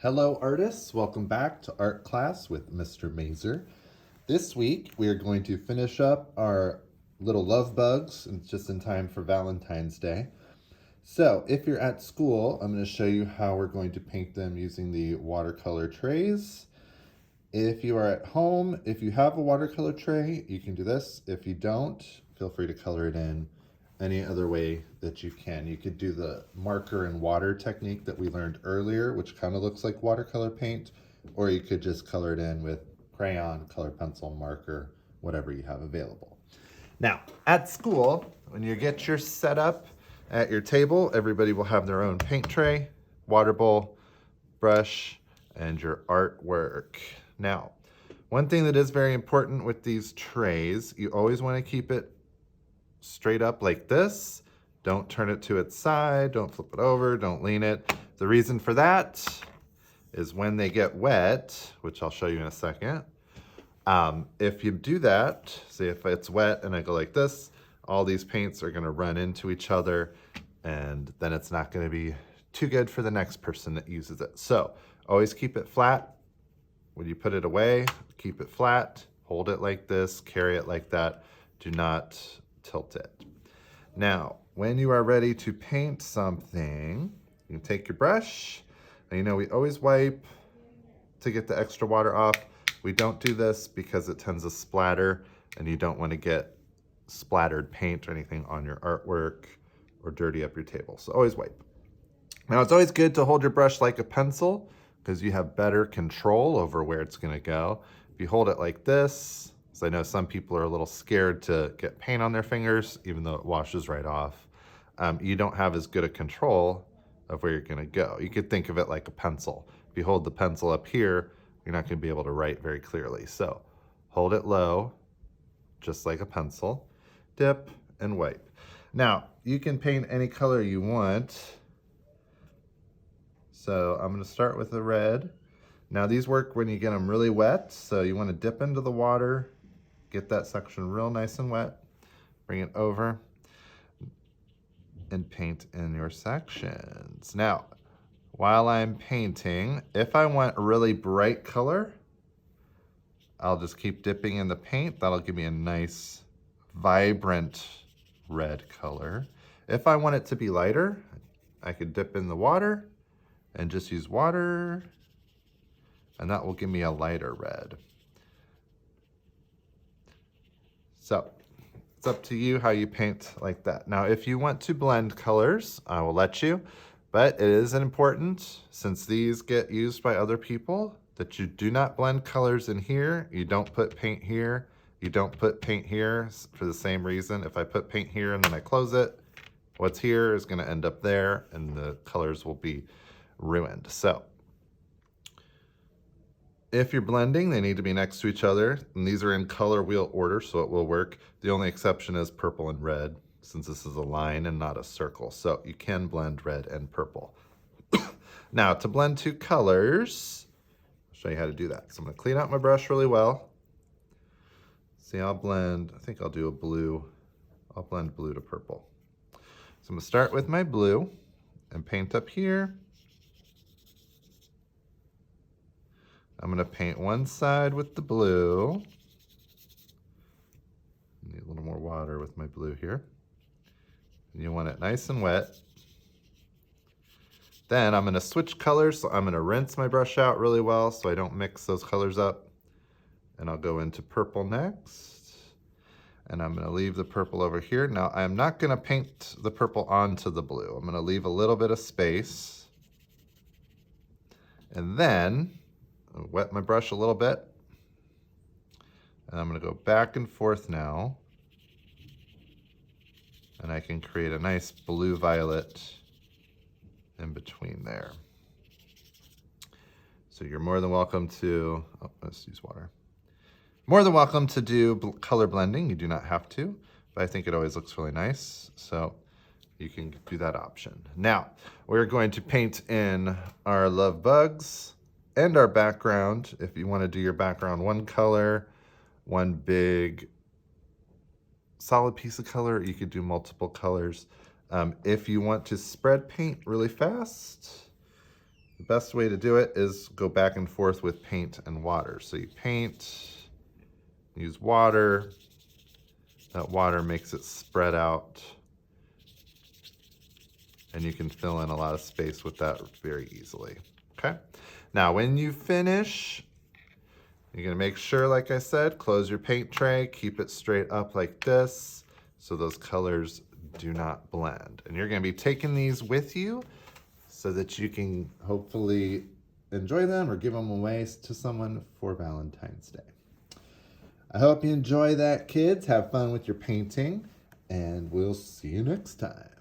Hello artists, welcome back to art class with Mr. Mazer. This week we are going to finish up our little love bugs, and it's just in time for Valentine's Day. So if you're at school, I'm going to show you how we're going to paint them using the watercolor trays. If you are at home, if you have a watercolor tray, you can do this. If you don't, feel free to color it in any other way that you can. You could do the marker and water technique that we learned earlier, which kind of looks like watercolor paint, or you could just color it in with crayon, color pencil, marker, whatever you have available. Now, at school, when you get your setup at your table, everybody will have their own paint tray, water bowl, brush, and your artwork. Now, one thing that is very important with these trays, you always want to keep it straight up like this. Don't turn it to its side, don't flip it over, don't lean it. The reason for that is when they get wet, which I'll show you in a second, if you do that, say if it's wet and I go like this, all these paints are going to run into each other, and then it's not going to be too good for the next person that uses it. So always keep it flat. When you put it away, keep it flat, hold it like this, carry it like that. Do not tilt it. Now, when you are ready to paint something, you can take your brush. And you know, we always wipe to get the extra water off. We don't do this because it tends to splatter, and you don't want to get splattered paint or anything on your artwork or dirty up your table. So always wipe. Now, it's always good to hold your brush like a pencil because you have better control over where it's going to go. If you hold it like this, because I know some people are a little scared to get paint on their fingers, even though it washes right off, you don't have as good a control of where you're going to go. You could think of it like a pencil. If you hold the pencil up here, you're not going to be able to write very clearly. So hold it low, just like a pencil, dip and wipe. Now, you can paint any color you want. So I'm going to start with the red. Now these work when you get them really wet, so you want to dip into the water, get that section real nice and wet, bring it over, and paint in your sections. Now, while I'm painting, if I want a really bright color, I'll just keep dipping in the paint. That'll give me a nice, vibrant red color. If I want it to be lighter, I could dip in the water and just use water, and that will give me a lighter red. So it's up to you how you paint like that. Now, if you want to blend colors, I will let you, but it is important, since these get used by other people, that you do not blend colors in here. You don't put paint here. You don't put paint here for the same reason. If I put paint here and then I close it, what's here is going to end up there, and the colors will be ruined. So if you're blending, they need to be next to each other, and these are in color wheel order, so it will work. The only exception is purple and red, since this is a line and not a circle. So you can blend red and purple. Now, to blend two colors, I'll show you how to do that. So I'm going to clean out my brush really well. See, I'll blend, I think I'll do a blue. I'll blend blue to purple. So I'm going to start with my blue and paint up here. I'm going to paint one side with the blue. Need a little more water with my blue here. And you want it nice and wet. Then I'm going to switch colors, so I'm going to rinse my brush out really well so I don't mix those colors up. And I'll go into purple next. And I'm going to leave the purple over here. Now, I'm not going to paint the purple onto the blue. I'm going to leave a little bit of space. And then I'll wet my brush a little bit. And I'm going to go back and forth now. And I can create a nice blue-violet in between there. So you're more than welcome to, let's use water. More than welcome to do color blending. You do not have to, but I think it always looks really nice. So you can do that option. Now, we're going to paint in our love bugs and our background. If you want to do your background one color, one big solid piece of color, you could do multiple colors. If you want to spread paint really fast, the best way to do it is go back and forth with paint and water. So you paint, use water. That water makes it spread out. And you can fill in a lot of space with that very easily, okay? Now, when you finish, you're gonna make sure, like I said, close your paint tray, keep it straight up like this, so those colors do not blend. And you're gonna be taking these with you so that you can hopefully enjoy them or give them away to someone for Valentine's Day. I hope you enjoy that, kids. Have fun with your painting, and we'll see you next time.